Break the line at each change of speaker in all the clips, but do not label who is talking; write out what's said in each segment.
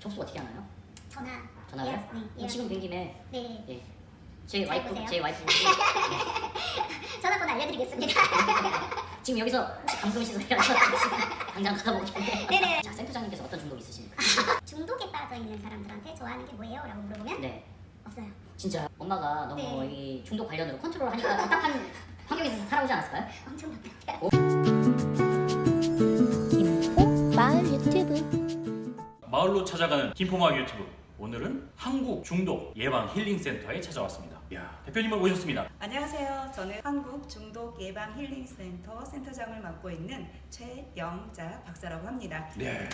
접수 어떻게 하나요?
전화로요?
네. 지금 된 김에
네.
예. 제
잘
와이프
보세요.
제 와이프
전화번호 알려드리겠습니다.
지금 여기서 혹시 감금 시설이라서 당장 가보고 싶은데.
네네.
자, 센터장님께서 어떤 중독이 있으십니까?
중독에 빠져 있는 사람들한테 좋아하는 게 뭐예요? 라고 물어보면
네.
없어요.
진짜 엄마가 너무
네.
이 중독 관련으로 컨트롤하니까 답답한 환경에서 살아오지 않았을까요?
엄청 답답해요.
김포 마을 유튜브.
마을로 찾아가는 김포마을 유튜브. 오늘은 한국 중독 예방 힐링 센터에 찾아왔습니다. 야, 대표님을 모셨습니다.
안녕하세요. 저는 한국 중독 예방 힐링 센터 센터장을 맡고 있는 최영자 박사라고 합니다.
네.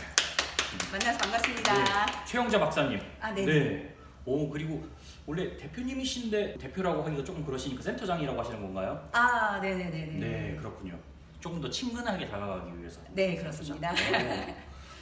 만나서 반갑습니다.
네. 최영자 박사님.
아, 네.
네. 오, 그리고 원래 대표님이신데 대표라고 하기가 조금 그러시니까 센터장이라고 하시는 건가요?
아, 네네네네.
네, 그렇군요. 조금 더 친근하게 다가가기 위해서.
네, 그렇습니다.
오,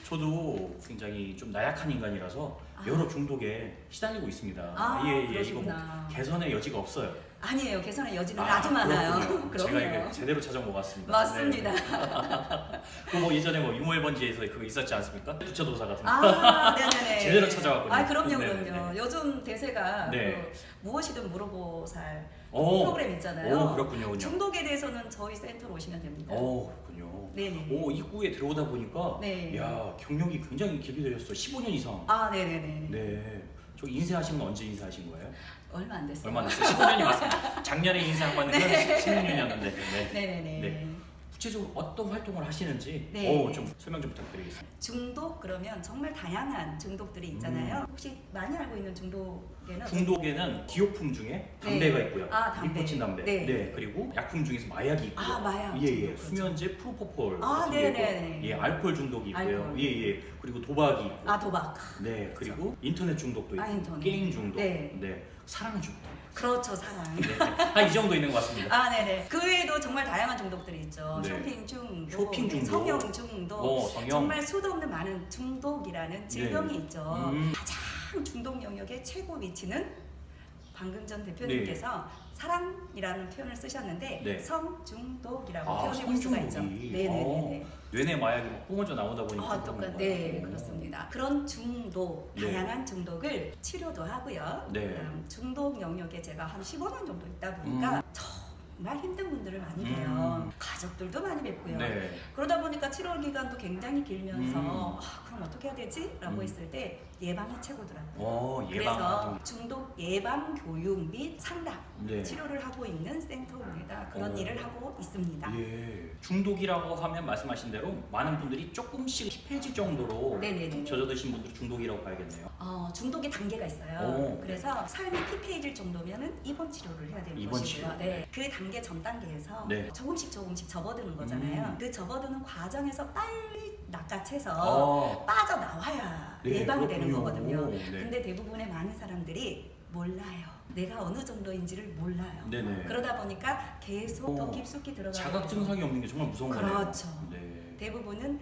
저도 굉장히 좀 나약한 인간이라서 여러 중독에 시달리고 있습니다.
아,
이거 뭐
그러시구나.
개선의 여지가 없어요.
아니에요. 개선의 여지는 아주 많아요.
그렇군요. 제가 이게
그럼요.
제대로 찾아온 것 같습니다.
맞습니다.
네. 그뭐 예전에 뭐 유모일번지에서 그거 있었지 않습니까? 부처도사 같은 거.
아, 네네네.
제대로 찾아왔군요.
아, 그럼요,
네,
그럼요.
네.
요즘 대세가
네.
그 무엇이든 물어보 살
오,
프로그램 있잖아요.
오, 그렇군요.
중독에 대해서는 저희 센터로 오시면 됩니다.
오, 그렇군요.
네네.
오, 입구에 들어오다 보니까
네.
야, 경력이 굉장히 길게 되셨어요. 15년 이상.
아, 네네네.
네. 저 인쇄하신 건 언제 인쇄하신 거예요?
얼마 안 됐어요.
얼마 안 됐어요? 15년이 맞습니다. 작년에 인쇄한 거는 16년이었는데. 네.
네네네.
네. 구체적으로 어떤 활동을 하시는지
네.
좀 설명 좀 부탁드리겠습니다.
중독 그러면 정말 다양한 중독들이 있잖아요. 혹시 많이 알고 있는 중독에는
중독에는 기호품 중에 담배가
네.
있고요.
아, 담배.
니코틴 담배.
네.
그리고 약품 중에서 마약이 있고요.
아, 마약
예,
중독,
예.
그렇죠.
수면제 프로포폴
아,
같은 게 있고,
네네네.
예, 알코올 중독이 있고요.
알코올.
예, 예. 그리고 도박이 있고.
아, 도박.
네, 그리고 인터넷 중독도 있고,
아, 인터넷.
게임 중독,
네.
사랑 중독.
그렇죠, 사랑.
네. 한 이 정도 있는 것 같습니다.
아, 네네. 그 외에도 정말 다양한 중독들이 있죠.
네.
쇼핑 중독,
쇼핑 중독.
성형 중독,
성형.
정말 수도 없는 많은 중독이라는 질병이 있죠.
음.
가장 중독 영역의 최고 위치는 방금 전 대표님께서 사랑이라는 표현을 쓰셨는데
네.
성중독이라고
아,
표현해 볼 수가 있죠.
성중독이.
네네네.
뇌내 마약이 막 뿜어져 나오다 보니까 그런
똑같.
건가요?
네, 그렇습니다. 그런 중독,
네.
다양한 중독을 치료도 하고요.
네.
그다음 중독 영역에 제가 한 15년 정도 있다 보니까 정말 힘든 분들을 많이 봬요. 가족들도 많이 뵙고요.
네.
그러다 보니까 치료 기간도 굉장히 길면서
음.
그럼 어떻게 해야 되지? 라고 했을 때 예방이 최고더라고요.
예방.
그래서 중독 예방 교육 및 상담
네.
치료를 하고 있는 센터입니다. 그런 일을 하고 있습니다.
예. 중독이라고 하면 말씀하신 대로 많은 분들이 조금씩 피폐해질 정도로
네네네.
젖어드신 분들 중독이라고 봐야겠네요.
중독의 단계가 있어요.
오.
그래서 삶이 피폐해질 정도면은 입원 치료를 해야 되는
입원
것이고요.
치료.
네. 그 단계 전 단계에서
네.
조금씩 접어드는 거잖아요. 그 접어드는 과정에서 빨리 낚아채서 빠져나와야
네,
예방이 되는
그렇군요.
거거든요.
네.
근데 대부분의 많은 사람들이 몰라요. 내가 어느 정도인지를 몰라요.
네네.
그러다 보니까 계속 더
오.
깊숙이 들어가요.
자각 증상이 없는 게 정말 무서운 거네요.
그렇죠.
네.
대부분은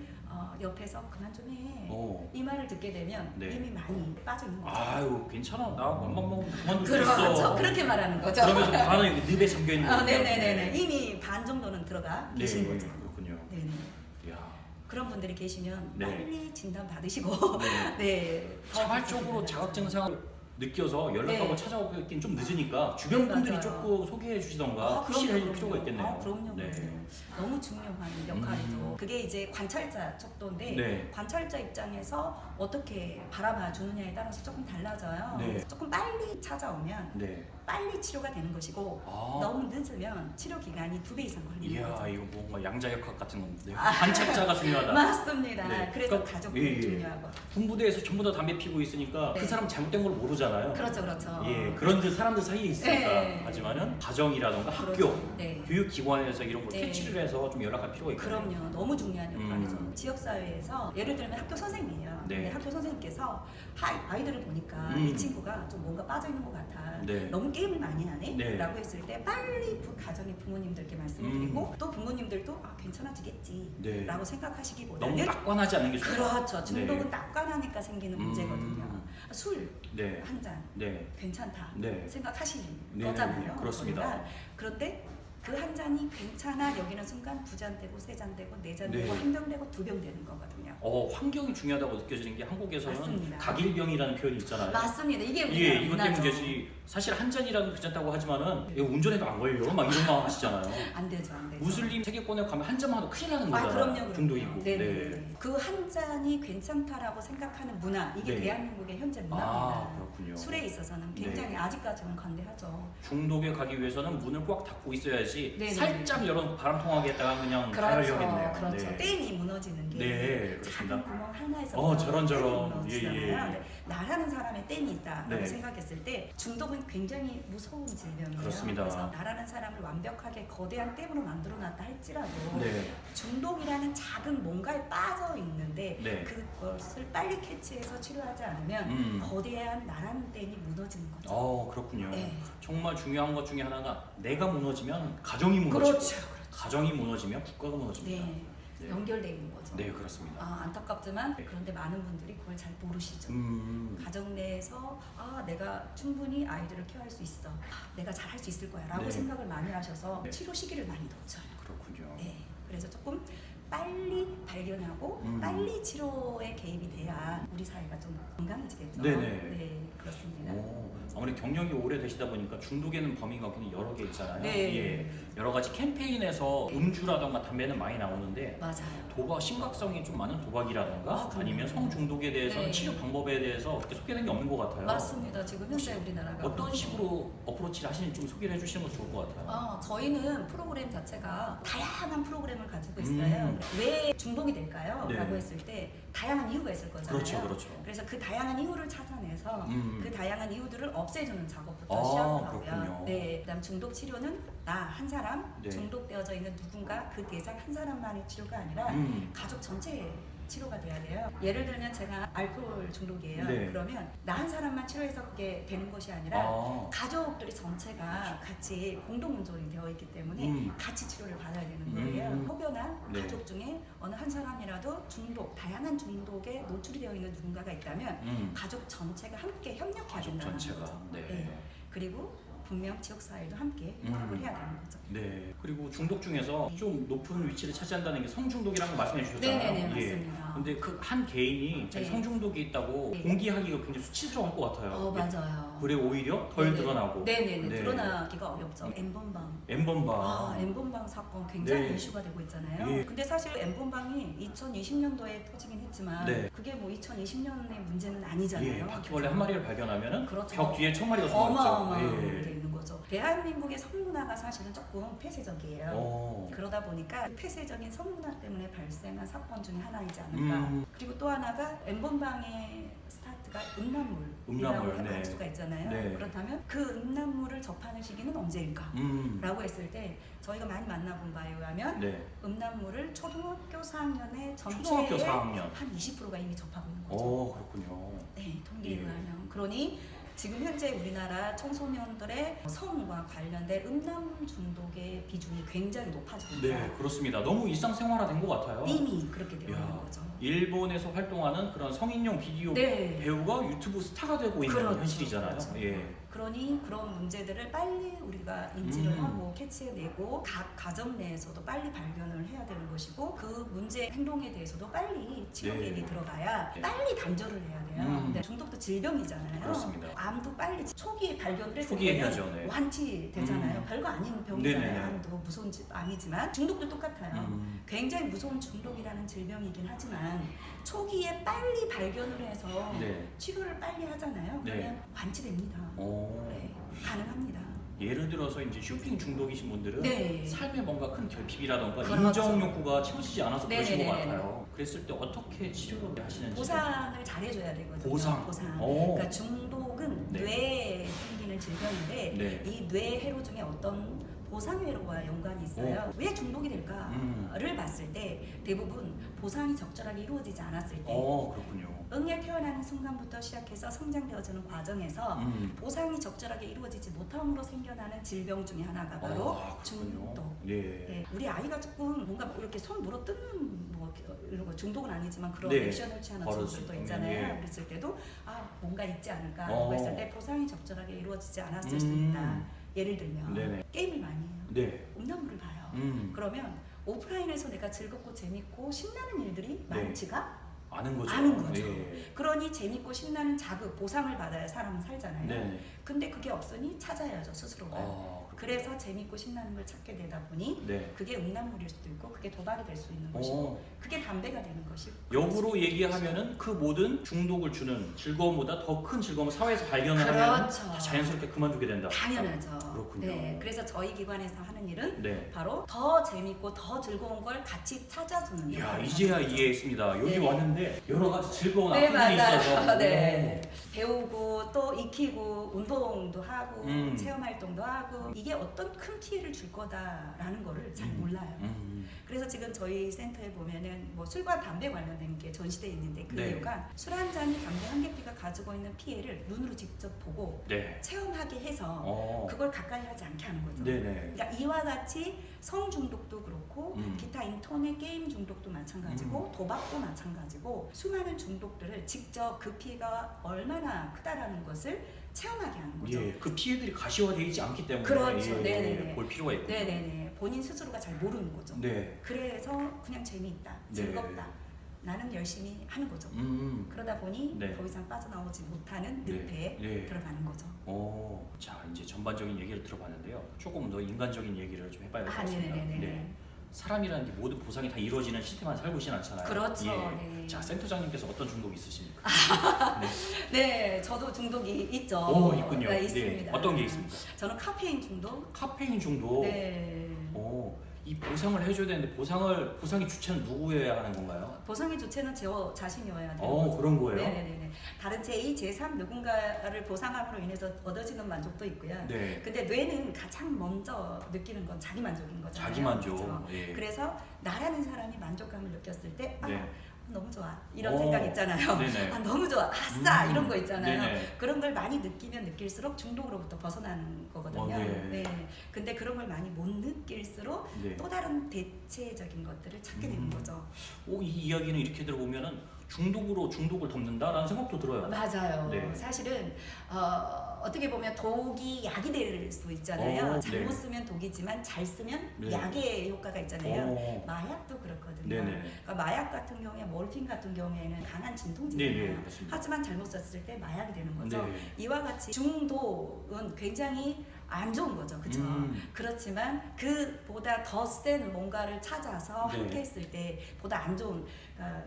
옆에서 그만 좀 해.
오.
이 말을 듣게 되면
네.
이미 많이 빠져 있는 거죠.
아유, 괜찮아. 나 맘만 먹으면 그만둘 수
그렇죠.
있어.
그렇게 말하는 거죠.
그러면서 반은 여기 늪에 잠겨 있는 거예요.
네네네네. 이미 반 정도는 들어가
네,
계신 거죠.
그렇군요.
네네.
야.
그런 분들이 계시면
네.
빨리 진단 받으시고
네.
네. 더
자발적으로 자각 증상을 느껴서 연락하고
네.
찾아오긴 좀 늦으니까 주변
네,
분들이
맞아요.
조금 소개해 주시던가 푸시를 해줄 필요가 있겠네요.
그럼요.
네.
너무 중요한 역할이죠. 그게 이제 관찰자 척도인데
네.
관찰자 입장에서 어떻게 바라봐 주느냐에 따라서 조금 달라져요.
네.
조금 빨리 찾아오면
네.
빨리 치료가 되는 것이고
아.
너무 늦으면 치료 기간이 2배 이상 걸리는
이야,
거죠.
이거 뭔가 양자역학 같은 건데. 관찰자가 중요하다.
맞습니다.
네.
그래서
그러니까,
가족들이
예, 예.
중요하고.
군부대에서 전부 다 담배 피고 있으니까
네.
그 사람 잘못된 걸 모르잖아요.
그렇죠, 그렇죠.
예, 그런 사람들 사이에 있으니까.
네.
하지만은 가정이라던가 학교,
그렇죠. 네.
교육기관에서 이런 걸
네.
캐치를 해서 좀 연락할 필요가 있거든요.
그럼요. 너무 중요한 역할이죠.
음.
지역사회에서 예를 들면 학교 선생님이에요.
네.
근데 학교 선생님께서 아이들을 보니까 이 친구가 좀 뭔가 빠져있는 것 같아.
네.
너무 게임을 많이 하네?
네.
라고 했을 때 빨리 가정의 부모님들께 말씀을 드리고 또 부모님들도 괜찮아지겠지
네.
라고
너무
생각하시기보다는
낙관하지 않는 게 좋아요.
그렇죠. 중독은
네.
낙관하니까 생기는 문제거든요. 술
네.
한 잔
네.
괜찮다
네.
생각하시는
네,
거잖아요.
그렇습니다.
그러니까 그런데 그 한 잔이 괜찮아 여기는 순간 2잔 되고 3잔 되고 4잔 되고
네.
1병 되고 2병 되는 거거든요.
환경이 중요하다고 느껴지는 게 한국에서는
맞습니다.
각일병이라는 표현이 있잖아요.
맞습니다. 이게
예,
우리나라
이것
문화죠.
때문이지. 사실 한 잔이라도 괜찮다고 하지만은 이거 운전해도 안 걸려. 막 이런 말 하시잖아요.
안 되죠, 안 되죠.
무슬림 세계권에 가면 한 잔만 하도 큰일 나는 거잖아요.
그럼요.
중독이고.
네.
네.
그 한 잔이 괜찮다라고 생각하는 문화, 이게
네.
대한민국의 현재 문화입니다.
그렇군요.
술에 있어서는 굉장히
네.
아직까지는 관대하죠.
중독에 가기 위해서는 문을 꽉 닫고 있어야지
네네.
살짝 열어 바람 통하게 했다가 그냥 가려야겠네요.
그렇죠.
네.
땡이 무너지는 게
네, 그렇습니다.
작은 구멍 하나에서
저런저런.
무너지잖아요.
예, 예.
근데 나라는 사람의 땡이 있다라고
네.
생각했을 때 중독은 굉장히 무서운 질병이에요.
그렇습니다.
그래서 나라는 사람을 완벽하게 거대한 땡으로 만들어놨다 할지라도
네.
중독이라는 작은 뭔가에 빠져 있는데
네.
그것을 빨리 캐치해서 치료하지 않으면 거대한 나라는 땡이 무너지는 거죠.
그렇군요.
네.
정말 중요한 것 중에 하나가 내가 무너지면 가정이 무너지고
그렇죠.
가정이 무너지면 국가가 무너집니다.
네.
네.
연결되어 있는 거죠.
네, 그렇습니다.
안타깝지만
네.
그런데 많은 분들이 그걸 잘 모르시죠.
음.
가정 내에서 내가 충분히 아이들을 케어할 수 있어. 내가 잘할 수 있을 거야 라고
네.
생각을 많이 하셔서
네.
치료 시기를 많이 놓쳐요.
그렇군요.
네. 그래서 조금 빨리 발견하고 빨리 치료에 개입이 돼야 우리 사회가 좀 건강해지겠죠.
네네.
네, 그렇습니다.
아무래도 경력이 오래되시다 보니까 중독에는 범위가 굉장히 여러 개 있잖아요.
네.
예, 여러 가지 캠페인에서 음주라던가 담배는 많이 나오는데
맞아요.
도박 심각성이 좀 많은 도박이라던가
그럼요.
아니면 성중독에 대해서는
네.
치료 방법에 대해서 그렇게 소개된 게 없는 것 같아요.
맞습니다. 지금 현재 우리나라가
어떤 식으로 어프로치를 하시는지 좀 소개를 해주시는 것도 좋을 것 같아요.
저희는 프로그램 자체가 다양한 프로그램을 가지고 있어요. 왜 중독이 될까요?
네.
라고 했을 때 다양한 이유가 있을 거잖아요.
그렇죠.
그래서 그 다양한 이유를 찾아내서 그 다양한 이유들을 없애주는 작업부터
아,
시작하고요.
그렇군요.
네, 그다음 중독 치료는 나 한 사람,
네.
중독되어져 있는 누군가 그 대상 한 사람만의 치료가 아니라 가족 전체의 치료가 돼야 돼요. 예를 들면 제가 알코올 중독이에요.
네.
그러면 나 한 사람만 치료해서 그게 되는 것이 아니라 가족들이 전체가 같이 공동 운전이 되어 있기 때문에 같이 치료를 받아야 되는 거예요. 혹여나
네.
가족 중에 어느 한 사람이라도 다양한 중독에 노출이 되어 있는 누군가가 있다면 가족 전체가 함께 협력해야
가족
된다는
전체가.
거죠.
네.
그리고 분명 지역사회도 함께 협업을 해야 되는 거죠.
네. 그리고 중독 중에서 좀 높은 위치를 차지한다는 게 성중독이라는 걸 말씀해 주셨잖아요.
네네네,
예.
맞습니다.
근데 그 한 개인이 자기
네.
성중독이 있다고
네.
공개하기가 굉장히 수치스러울 것 같아요.
맞아요.
그래 오히려 덜
네네.
드러나고.
네네네.
네.
드러나기가 어렵죠. N번방.
N번방.
N번방 사건 굉장히
네.
이슈가 되고 있잖아요.
예.
근데 사실 N번방이 2020년도에 터지긴 했지만
네.
그게 뭐 2020년의 문제는 아니잖아요.
예, 바퀴벌레 한 마리를 발견하면은
그렇죠.
벽 뒤에 1000마리가 숨어있죠.
어마어마하게 돼 있는 거죠. 대한민국의 성문화가 사실은 조금 폐쇄적이에요. 그러다 보니까 그 폐쇄적인 성문화 때문에 발생한 사건 중에 하나이지 않을까. 그리고 또 하나가 N번방의 스타트가 음란물이라고
음란물, 네.
할 수가 있잖아요.
네.
그렇다면 그 음란물을 접하는 시기는 언제일까? 라고 했을 때 저희가 많이 만나본 바에 의하면
네.
음란물을 초등학교 4학년의
초등학교
전체의
4학년.
한 20%가 이미 접하고 있는 거죠.
그렇군요.
네, 통계에
예.
의하면. 그러니 지금 현재 우리나라 청소년들의 성과 관련된 음란물 중독의 비중이 굉장히 높아지고 있다.
네, 그렇습니다. 너무 일상생활화된 것 같아요.
이미 그렇게 되어
야,
있는 거죠.
일본에서 활동하는 그런 성인용 비디오
네.
배우가 유튜브 스타가 되고 있는
그렇죠,
현실이잖아요.
그렇죠.
예.
그러니 그런 문제들을 빨리 우리가 인지를 하고 캐치해내고 각 가정 내에서도 빨리 발견을 해야 되는 것이고 그 문제 행동에 대해서도 빨리 치료
네.
계획이 들어가야
네.
빨리 단절을 해야 돼요. 근데 중독도 질병이잖아요.
그렇습니다.
암도 빨리 초기에 발견을 했을
초기에
때는
해야죠, 네.
완치되잖아요. 별거 아닌 병이잖아요.
네네네.
암도 무서운 암이지만 중독도 똑같아요. 굉장히 무서운 중독이라는 질병이긴 하지만 초기에 빨리 발견을 해서
네.
치료를 빨리 하잖아요.
네.
그러면 완치됩니다. 네, 가능합니다.
예를 들어서 이제 쇼핑 중독이신 분들은
네.
삶에 뭔가 큰 결핍이라던가
그렇죠.
인정 욕구가 채워지지 않아서 그러신 것
네네네네.
같아요. 그랬을 때 어떻게 치료를 하시는지.
보상을 잘해줘야 되거든요.
보상. 그러니까
중독은
네.
뇌에 생기는 질병인데
네.
이 뇌 회로 중에 어떤 보상회로와 연관이 있어요. 왜 중독이 될까를 봤을 때 대부분 보상이 적절하게 이루어지지 않았을 때
그렇군요.
응애 태어나는 순간부터 시작해서 성장되어지는 과정에서 보상이 적절하게 이루어지지 못함으로 생겨나는 질병 중에 하나가 바로 중독.
예.
우리 아이가 조금 뭔가 이렇게 손 물어 뜯는 뭐 이런 거 중독은 아니지만 그런
네.
액션을 취하는
버릇을
친구들도
보면,
있잖아요.
예.
그랬을 때도 뭔가 있지 않을까 하고 했을 때 보상이 적절하게 이루어지지 않았을 수 있다. 예를 들면
네네.
게임을 많이 해요.
네.
음란물을 봐요.
그러면
오프라인에서 내가 즐겁고 재밌고 신나는 일들이
네.
많지가
아는 거죠.
아는 거죠.
예.
그러니 재밌고 신나는 자극, 보상을 받아야 사람은 살잖아요.
네.
근데 그게 없으니 찾아야죠, 스스로가. 그래서 재밌고 신나는 걸 찾게 되다 보니
네.
그게 음란물일 수도 있고 그게 도박이 될 수 있는 것이고 그게 담배가 되는 것이고.
역으로 얘기하면은 그 모든 중독을 주는 즐거움보다 더 큰 즐거움을 사회에서 발견을 하면
그렇죠.
다 자연스럽게 그만두게 된다.
당연하죠.
그렇군요.
네, 그래서 저희 기관에서 하는 일은
네.
바로 더 재밌고 더 즐거운 걸 같이 찾아주는
이야,
역할을
이제야
하는 거죠.
이해했습니다. 여기
네.
왔는데 여러 가지 즐거운
네,
악기들이 있어서
맞아요. 네. 배우고 또 익히고 운동도 하고
음.
체험 활동도 하고 이게 어떤 큰 피해를 줄 거다라는 거를 잘 몰라요. 그래서 지금 저희 센터에 보면은 뭐 술과 담배 관련된 게 전시되어 있는데 그
네.
이유가 술 한 잔이 담배 한 개피가 가지고 있는 피해를 눈으로 직접 보고
네.
체험하게 해서 그걸 가까이 하지 않게 하는 거죠.
네네.
그러니까 이와 같이 성 중독도 그렇고
음.
기타 인터넷 게임 중독도 마찬가지고 도박도 마찬가지고 수많은 중독들을 직접 그 피해가 얼마나 크다라는 것을 체험하게 하는 거죠.
예, 그 피해들이 가시화되지 않기 때문에
그렇죠.
예,
네네네.
볼 필요가 있고.
네네네. 본인 스스로가 잘 모르는 거죠.
네.
그래서 그냥 재미있다,
네.
즐겁다. 나는 열심히 하는 거죠. 그러다 보니
네.
더 이상 빠져나오지 못하는
네.
늪에
네.
들어가는 거죠.
자 이제 전반적인 얘기를 들어봤는데요. 조금 더 인간적인 얘기를 좀 해봐야 될 것 같습니다.
네네네네.
네. 사람이라는 게 모든 보상이 다 이루어지는 시스템 안에 살고 있진 않잖아요.
그렇죠.
예.
네.
자 센터장님께서 어떤 중독이 있으십니까?
네, 저도 중독이 있죠.
오 있군요.
네, 있습니다.
어떤 게 있습니까?
저는 카페인 중독.
카페인 중독.
네.
이 보상을 해줘야 되는데 보상의 주체는 누구여야 하는 건가요?
보상의 주체는 저 자신이어야 되는 거죠.
그런 거예요?
네네네. 다른 제2, 제3 누군가를 보상함으로 인해서 얻어지는 만족도 있고요.
네.
근데 뇌는 가장 먼저 느끼는 건 자기 만족인 거잖아요.
자기 만족.
그렇죠?
예.
그래서 나라는 사람이 만족감을 느꼈을 때
네.
너무 좋아 이런 생각 있잖아요.
네네.
너무 좋아 아싸 이런 거 있잖아요.
네네.
그런 걸 많이 느끼면 느낄수록 중독으로부터 벗어나는 거거든요.
네.
근데 그런 걸 많이 못 느낄수록
네.
또 다른 대체적인 것들을 찾게 되는 거죠.
이 이야기는 이렇게 들어보면은 중독으로 중독을 덮는다라는 생각도 들어요.
맞아요.
네.
사실은 어떻게 보면 독이 약이 될 수 있잖아요. 잘못
네.
쓰면 독이지만 잘 쓰면
네.
약의 효과가 있잖아요. 마약도 그렇거든요.
네네.
그러니까 마약 같은 경우에 몰핀 같은 경우에는 강한 진통제잖아요.
네네, 그렇습니다.
하지만 잘못 썼을 때 마약이 되는 거죠.
네.
이와 같이 중독은 굉장히 안 좋은 거죠. 그렇죠? 그렇지만 그보다 더 센 뭔가를 찾아서
네.
함께 했을 때 보다 안 좋은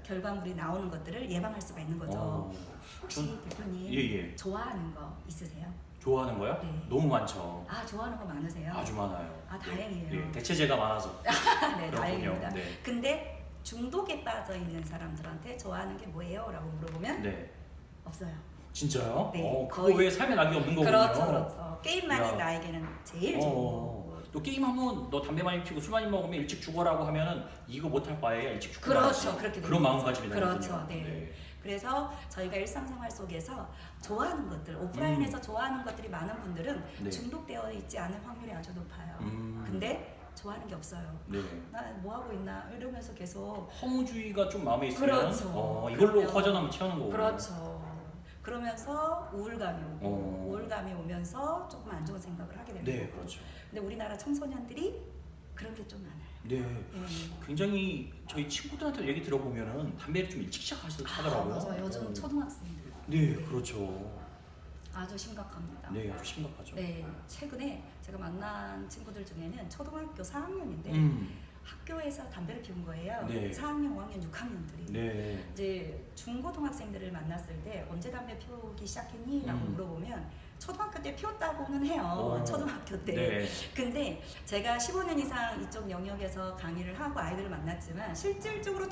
결과물이 나오는 것들을 예방할 수가 있는 거죠. 혹시 대표님
예.
좋아하는 거 있으세요?
좋아하는 거요?
네.
너무 많죠.
좋아하는 거 많으세요?
아주 많아요.
다행이에요.
네, 대체제가 많아서.
네,
그렇군요.
다행입니다.
네.
근데 중독에 빠져 있는 사람들한테 좋아하는 게 뭐예요? 라고 물어보면
네.
없어요.
진짜요?
네,
그거
거의-
외에 삶에 낙이 없는 거군요.
그렇죠. 게임만이
야.
나에게는 제일 좋은 거.
또 게임하면 너 담배 많이 피우고 술 많이 먹으면 일찍 죽어라고 하면은 이거 못할 바에야 일찍 죽고
그렇죠. 그렇게
그런
되는
마음가짐이
거죠.
되는군요.
그렇죠. 네. 그래서 저희가 일상생활 속에서 좋아하는 것들, 오프라인에서 좋아하는 것들이 많은 분들은
네.
중독되어 있지 않을 확률이 아주 높아요.
음.
근데 좋아하는 게 없어요.
네.
나 뭐 하고 있나 이러면서 계속
허무주의가 좀 마음에 있으면
그렇죠.
이걸로
그러면-
허전함을 채우는 거고.
그렇죠. 그러면서 우울감이 오고
어.
우울감이 오면서 조금 안 좋은 생각을 하게 되는
네,
거고.
그렇죠.
근데 우리나라 청소년들이 그런 게 좀 많아요.
네.
네.
굉장히 저희 친구들한테 얘기 들어보면은 담배를 좀 일찍 시작하더라고요.
맞아요. 요즘 초등학생들
네, 그렇죠.
아주 심각합니다.
네, 아주 심각하죠.
네, 최근에 제가 만난 친구들 중에는 초등학교 4학년인데 학교에서 담배를 피운 거예요.
네.
4학년, 5학년, 6학년들이.
네.
이제 중고등학생들을 만났을 때 언제 담배 피우기 시작했니? 라고 물어보면 초등학교 때 피웠다고는 해요. 초등학교 때.
네.
근데 제가 15년 이상 이쪽 영역에서 강의를 하고 아이들을 만났지만 실질적으로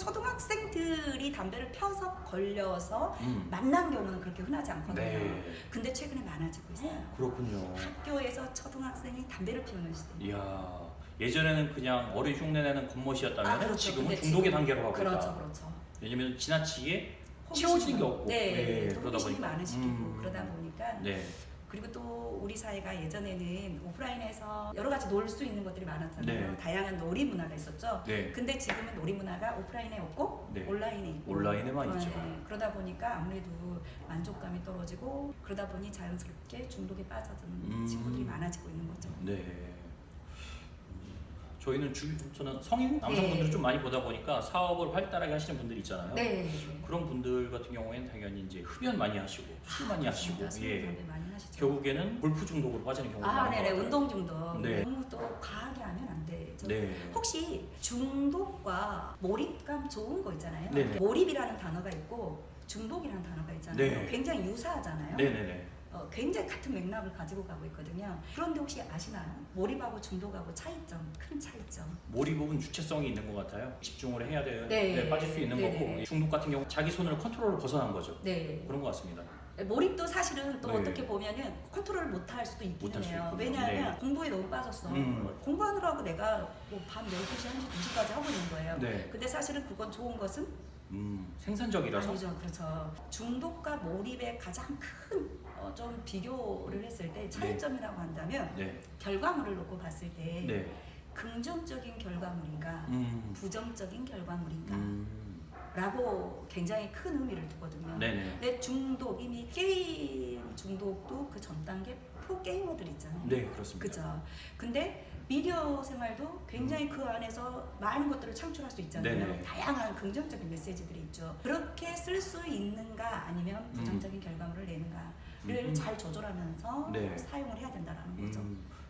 초등학생들이 담배를 펴서 걸려서 만난 경우는 그렇게 흔하지 않거든요.
네.
근데 최근에 많아지고 있어요.
그렇군요.
학교에서 초등학생이 담배를 피우는 시대.
이야, 예전에는 그냥 어린 흉내내는 겉멋이었다면
그렇죠.
지금은
근데
중독의
지금-
단계로 가고
그렇죠,
있다.
그렇죠.
왜냐면 지나치게
호기심이
채워지는 게 없고.
네,
그러다
호기심이
보니까.
많으시고 그러다 보니까
네.
그리고 또 우리 사회가 예전에는 오프라인에서 여러 가지 놀 수 있는 것들이 많았잖아요.
네.
다양한 놀이 문화가 있었죠.
네.
근데 지금은 놀이 문화가 오프라인에 없고
네.
온라인에 있고
온라인에만 있죠.
그러다 보니까 아무래도 만족감이 떨어지고 그러다 보니 자연스럽게 중독에 빠져드는 친구들이 많아지고 있는 거죠.
네. 저희는 저는 성인 남성분들을
네.
좀 많이 보다 보니까 사업을 활달하게 하시는 분들 있잖아요.
네.
그런 분들 같은 경우에는 당연히 이제 흡연 많이 하시고 술 많이 하시고
술
예.
담배 많이 하시죠.
결국에는 골프 중독으로 빠지는 경우가 많은 것
네네.
같아요.
운동 중독.
네.
너무 또 과하게 하면 안 되죠.
네.
혹시 중독과 몰입감 좋은 거 있잖아요.
네네.
몰입이라는 단어가 있고 중독이라는 단어가 있잖아요.
네.
굉장히 유사하잖아요.
네네네.
굉장히 같은 맥락을 가지고 가고 있거든요. 그런데 혹시 아시나요? 몰입하고 중독하고 차이점, 큰 차이점.
몰입은 주체성이 있는 것 같아요. 집중을 해야 돼요.
네.
네, 빠질 수 있는
네네.
거고 중독 같은 경우 자기 손을 컨트롤을 벗어난 거죠.
네.
그런 것 같습니다.
몰입도 사실은 또
네.
어떻게 보면은 컨트롤을 못 할 수도 있긴
못할 수
해요.
있군요.
왜냐하면
네.
공부에 너무 빠졌어. 공부하느라고 내가 뭐 밤 12시, 1시, 2시까지 하고 있는 거예요.
네.
근데 사실은 그건 좋은 것은
생산적이라서.
아니죠. 그렇죠. 중독과 몰입의 가장 큰 좀 비교를 했을 때 차이점이라고 한다면
네.
결과물을 놓고 봤을 때
네.
긍정적인 결과물인가 부정적인 결과물인가 라고 굉장히 큰 의미를 두거든요.
네네.
내 중독, 이미 게임 중독도 그 전 단계 프로게이머들 있잖아요.
네, 그렇습니다.
그죠. 근데 미디어 생활도 굉장히 그 안에서 많은 것들을 창출할 수 있잖아요.
네네.
다양한 긍정적인 메시지들이 있죠. 그렇게 쓸 수 있는가 아니면 부정적인 결과물을 내는가를 잘 조절하면서
네.
사용을 해야 된다는 거죠.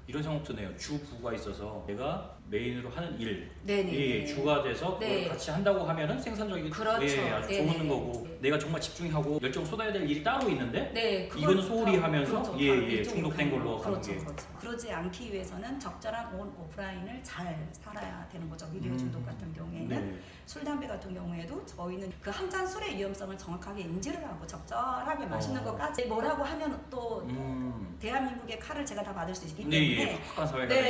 이런 생각 드네요. 주부가 있어서 내가 메인으로 하는 일,
네네.
예, 주가 돼서 그걸
네.
같이 한다고 하면은 생산적이고
그렇죠.
예, 아주
네네네.
좋은 거고
네.
내가 정말 집중하고 열정 쏟아야 될 일이 따로 있는데
네,
이거는 소홀히
다-
하면서
그렇죠.
예,
다
예,
이쪽으로
중독된
가는
걸로
거.
가는
그렇죠,
게
그렇죠. 그러지 않기 위해서는 적절한 온 오프라인을 잘 살아야 되는 거죠. 미디어 중독 같은 경우에는
네.
술, 담배 같은 경우에도 저희는 그 한 잔 술의 위험성을 정확하게 인지를 하고 적절하게 마시는 것까지 뭐라고 하면 또 대한민국의 칼을 제가 다 받을 수 있기 때문에
네, 예, 팍팍한 사회가
네,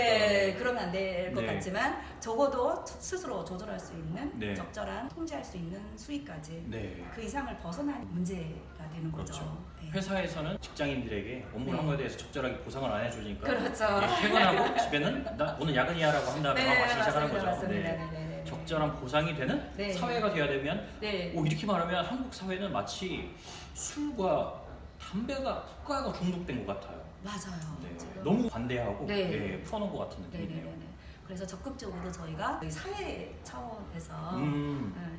되니까.
그러면 안 될 것
네.
같지만 적어도 스스로 조절할 수 있는
네.
적절한 통제할 수 있는 수위까지
네.
그 이상을 벗어난 문제가 되는 거죠.
그렇죠.
네.
회사에서는 직장인들에게 업무를
네.
한 거에 대해서 적절하게 보상을 안 해주니까
그렇죠.
예, 퇴근하고 집에는 나 오늘 야근이야라고 한 다음에 막 마시기 시작하는 거죠.
맞습니다.
네.
네네네.
적절한 보상이 되는
네.
사회가 돼야 되면
네.
이렇게 말하면 한국 사회는 마치 술과 담배가 국가가 중독된 것 같아요.
맞아요.
네.
지금.
너무 반대하고
네.
예, 풀어놓은 것 같은 느낌이네요.
네네네. 그래서 적극적으로 저희가 사회 차원에서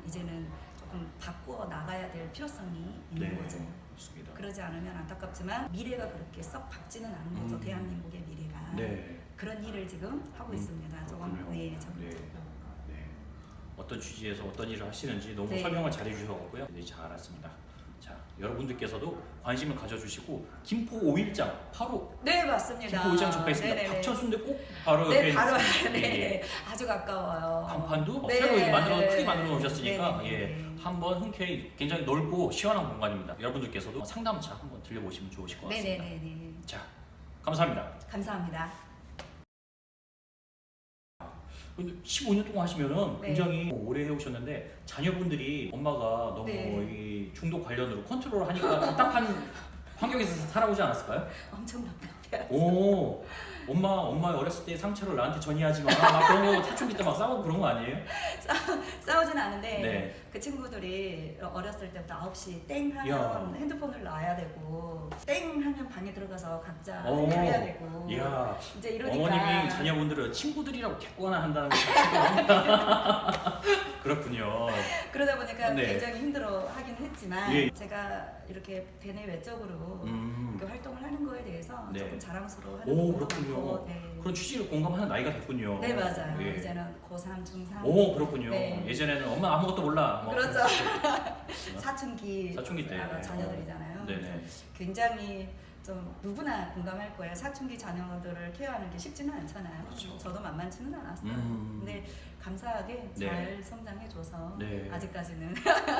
이제는 조금 바꾸어 나가야 될 필요성이 있는
네,
거죠.
좋습니다.
그러지 않으면 안타깝지만 미래가 그렇게 썩 밝지는 않은 거죠. 대한민국의 미래가.
네.
그런 일을 지금 하고 있습니다. 조금
그렇군요.
네,
네.
적극적으로.
네. 어떤 취지에서 어떤 일을 하시는지 너무
네.
설명을 잘 해주셔서 네, 잘 알았습니다. 자, 여러분들께서도 관심을 가져주시고 김포 5일장 바로
네, 맞습니다.
김포 5일장 적혀 있습니다.
네네네.
박천수인데 꼭 바로 옆에
네, 바로
있습니다.
네,
예.
아주 가까워요.
간판도
네.
새로 크게 만들어 놓으셨으니까
네, 네,
예,
네.
한번 흔쾌히 굉장히 넓고 시원한 공간입니다. 여러분들께서도 상담차 한번 들려보시면 좋으실 것 같습니다.
네네네.
자, 감사합니다.
감사합니다.
근데 15년 동안 하시면은
네.
굉장히 오래 해오셨는데 자녀분들이 엄마가 너무
네.
이 중독 관련으로 컨트롤 하니까 답답한 환경에서 살아오지 않았을까요?
엄청 답답해요.
오, 엄마 어렸을 때 상처를 나한테 전이하지 마. 막 그런 거 사춘기 때 막 싸우고 그런 거 아니에요?
싸우진 않은데
네.
그 친구들이 어렸을 때부터 9시 땡 하면
야.
핸드폰을 놔야 되고 땡 하면 방에 들어가서 각자
오.
해야 되고
이야,
이제 이러니까
어머님이 자녀분들을 친구들이라고 개꼬나 한다는 거 자체가 그렇군요.
그러다 보니까
네.
굉장히 힘들어 하긴 했지만
예.
제가 이렇게 대내 외적으로 이렇게 활동을 하는 거에 대해서
네.
조금 자랑스러워하는
오,
부분도
그렇군요.
많고, 네.
그런 취지를 공감하는 나이가 됐군요.
네, 맞아요.
예.
이제는 고3, 중3
오, 그렇군요.
네.
예전에는 엄마 아무것도 몰라. 뭐
그렇죠.
그랬을 때.
사춘기
때.
자녀들이잖아요.
네네.
그래서 굉장히 좀 누구나 공감할 거예요. 사춘기 자녀들을 케어하는 게 쉽지는 않잖아요.
그렇죠.
저도 만만치는 않았어요. 근데 감사하게
네.
잘 성장해줘서
네.
아직까지는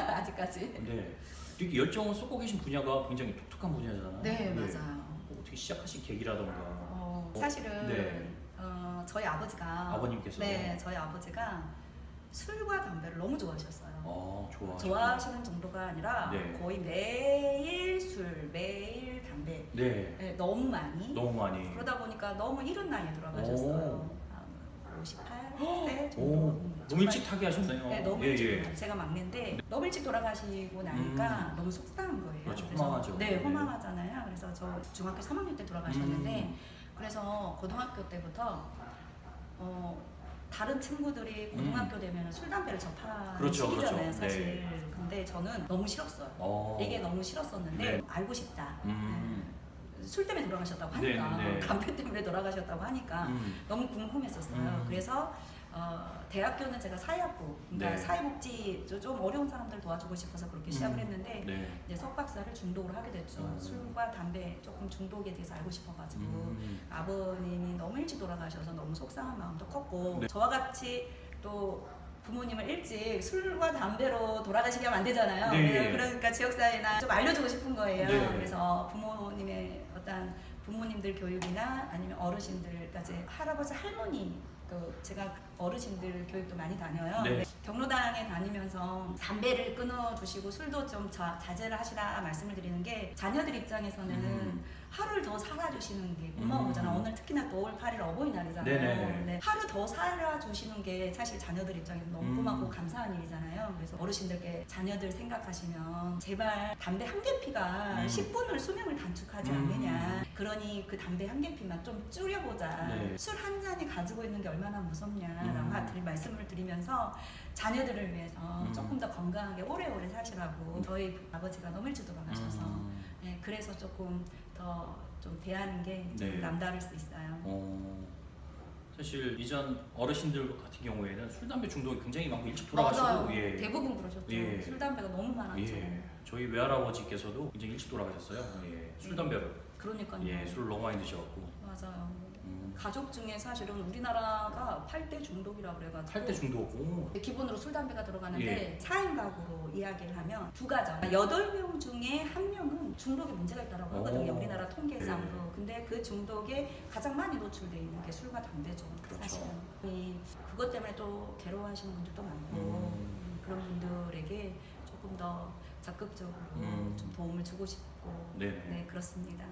아직까지.
네. 이렇게 열정을 쏟고 계신 분야가 굉장히 독특한 분야잖아요.
네, 맞아요.
어떻게 시작하신 계기라던가.
사실은
네.
저희 아버지가
아버님께서.
네, 저희 아버지가 술과 담배를 너무 좋아하셨어요.
좋아하시군요.
좋아하시는 정도가 아니라
네.
거의 매일 술, 매일 담배
네.
네, 너무 많이.
너무 많이.
그러다 보니까 너무 이른 나이에 돌아가셨어요. 한 58세 정도.
오, 너무 일찍 타계하셨네요.
네, 너무
예,
일찍
예.
돌아가셨어요. 제가 막내인데 너무 일찍 돌아가시고 나니까 너무 속상한 거예요.
그렇죠,
그래서
허망하죠.
네,
네.
허망하잖아요. 그래서 저 중학교 3학년 때 돌아가셨는데 그래서 고등학교 때부터 다른 친구들이 고등학교 되면 술 담배를 접하는
그렇죠,
시기잖아요,
그렇죠.
사실.
네.
근데 저는 너무 싫었어요. 이게 너무 싫었었는데
네.
알고 싶다. 술 때문에 돌아가셨다고
네,
하니까
네.
담배 때문에 돌아가셨다고 하니까 너무 궁금했었어요. 그래서 대학교는 제가 사회학부, 그러니까
네.
사회복지 좀 어려운 사람들 도와주고 싶어서 그렇게 시작을 했는데
네.
이제 석박사를 중독으로 하게 됐죠. 술과 담배 조금 중독에 대해서 알고 싶어가지고 아버님이 너무 일찍 돌아가셔서 너무 속상한 마음도 컸고
네.
저와 같이 또 부모님을 일찍 술과 담배로 돌아가시게 하면 안 되잖아요.
네.
그러니까 지역사회나 좀 알려주고 싶은 거예요.
네.
그래서 부모님의 어떤 부모님들 교육이나 아니면 어르신들까지 할아버지 할머니 또 제가 어르신들 교육도 많이 다녀요.
네.
경로당에 다니면서 담배를 끊어주시고 술도 좀 자제를 하시라 말씀을 드리는 게 자녀들 입장에서는 하루를 더 살아주시는 게 고마우잖아요. 오늘 특히나 또 5월 8일 어버이날이잖아요.
네네.
네. 하루 더 살아주시는 게 사실 자녀들 입장에서 너무 고맙고 감사한 일이잖아요. 그래서 어르신들께 자녀들 생각하시면 제발 담배 한 개피가 10분을 수명을 단축하지 않느냐. 그러니 그 담배 한 개피만 좀 줄여보자.
네.
술 한 잔이 가지고 있는 게 얼마나 무섭냐라고 말씀을 드리면서 자녀들을 위해서 조금 더 건강하게 오래오래 사시라고 저희 아버지가 너무 일찍 돌아가셔서 네, 그래서 조금 더 좀 대하는 게 좀
네.
남다를 수 있어요.
사실 이전 어르신들 같은 경우에는 술 담배 중독이 굉장히 많고 일찍 돌아가시고
맞아요.
예.
대부분 그러셨죠.
예.
술 담배가 너무 많았죠.
예. 저희 외할아버지께서도 굉장히 일찍 돌아가셨어요. 예. 술 담배를
그러니까요.
예, 술을 너무 많이 드셔갖고
맞아요. 가족 중에 사실은 우리나라가 8대 중독이라고 그래가지고
8대 중독. 오.
기본으로 술 담배가 들어가는데
예.
4인 가구로 이야기를 하면 두 가정 8명 중에 1명은 중독에 문제가 있다고 하거든요.
오.
우리나라 통계상으로.
네.
근데 그 중독에 가장 많이 노출되어 있는 게 술과 담배죠.
그렇죠.
사실은. 그것 때문에 또 괴로워하시는 분들도 많고 그런 분들에게 조금 더 적극적으로 좀 도움을 주고 싶고
네네.
네 그렇습니다.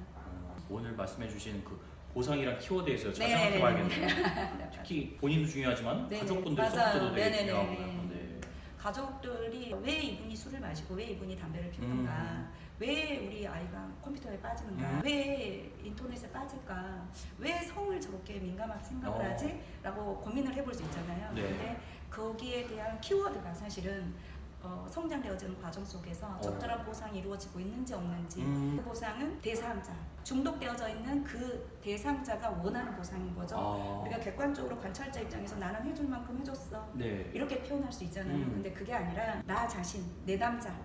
오늘 말씀해주신 그 보상이란 키워드에서 잘
네.
생각해봐야겠네요. 특히 본인도 중요하지만
네.
가족분들
맞아요.
소통도 되게
네네네.
중요하고요. 네.
가족들이 왜 이분이 술을 마시고 왜 이분이 담배를 피우는가 왜 우리 아이가 컴퓨터에 빠지는가 왜 인터넷에 빠질까 왜 성을 저렇게 민감하게 생각을 하지? 라고 고민을 해볼 수 있잖아요.
네.
근데 거기에 대한 키워드가 사실은 성장되어지는 과정 속에서 적절한 보상이 이루어지고 있는지 없는지 그 보상은 대상자 중독되어져 있는 그 대상자가 원하는 보상인 거죠. 우리가 객관적으로 관찰자 입장에서 나는 해줄 만큼 해줬어
네.
이렇게 표현할 수 있잖아요. 근데 그게 아니라 나 자신 내담자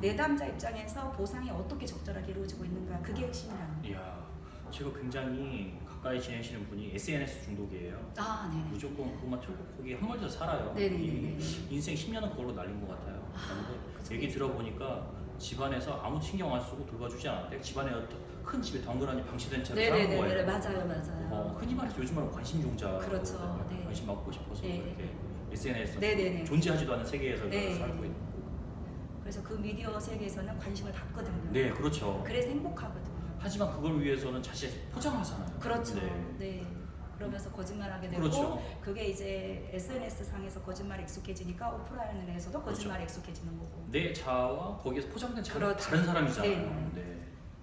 내담자 입장에서 보상이 어떻게 적절하게 이루어지고 있는가 그게 핵심이라는 거예요.
이야, 제가 굉장히 가까이 지내시는 분이 SNS 중독이에요.
아, 네네.
무조건 그것만 틀고 거기에 함몰돼서 살아요.
네네네.
이 인생 10년은 그걸로 날린 것 같아요. 그런데 얘기 들어보니까 집안에서 아무 신경 안 쓰고 돌봐주지 않았대. 집안에 어떤 큰 집에 덩그러니 방치된 채로 사는
네네네.
거예요.
맞아요.
흔히 말해서 요즘 말로 관심종자.
그렇죠. 네.
관심 받고 싶어서
네.
이렇게 SNS
네네네.
존재하지도 않은 세계에서
네.
살고 있고.
그래서 그 미디어 세계에서는 관심을 받거든요.
네, 그렇죠.
그래서 행복하거든요.
하지만 그걸 위해서는 자신을 포장하잖아요.
그렇죠.
네.
네. 그러면서 거짓말하게 되고
그렇죠.
그게 이제 SNS 상에서 거짓말에 익숙해지니까 오프라인에서도 거짓말에 익숙해지는 거고.
내 자아와 거기에서 포장된 자아는
그렇죠.
다른 사람이잖아요.
네.
네.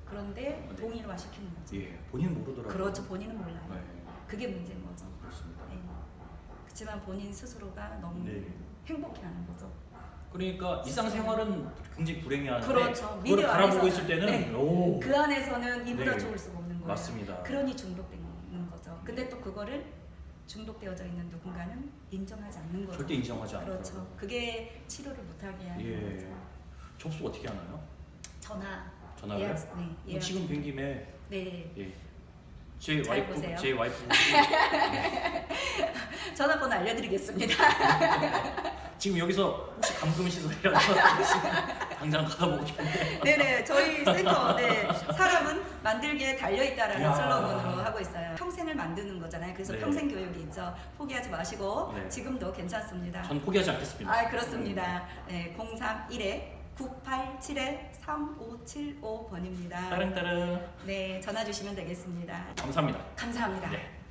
그런데
네.
동일화 시키는 거죠.
예, 본인 모르더라고요.
그렇죠. 본인은 몰라요.
네.
그게 문제인 거죠.
그렇습니다.
네. 그렇지만 본인 스스로가 너무
네.
행복해하는 거죠.
그러니까 일상생활은 굉장히 불행해하는데
그렇죠.
그걸
미디어
바라보고
안에서.
있을 때는
네.
오,
그 안에서는 이보다
네.
좋을 수가 없는 거예요.
맞습니다.
그러니 중독되는 거죠. 근데 또 그거를 중독되어져 있는 누군가는 인정하지 않는 거죠.
절대 인정하지 않아요.
그렇죠. 그게 치료를 못하게 하는
예.
거죠.
접수 어떻게 하나요? 전화를?
예약, 네, 예약.
지금 된 김에
네.
예. 제
잘
와이프
보세요.
제 와이프
전화번호 알려드리겠습니다.
지금 여기서 혹시 감금 시설이라도 당장 가보고 싶은데.
네네, 저희 센터 사람은 만들기에 달려있다라는
야.
슬로건으로 하고 있어요. 평생을 만드는 거잖아요. 그래서
네.
평생 교육이 있죠. 포기하지 마시고
네.
지금도 괜찮습니다.
전 포기하지 않겠습니다.
아, 그렇습니다. 네, 031에 987-3575번입니다.
따릉따릉.
네, 전화 주시면 되겠습니다.
감사합니다.
감사합니다.
네.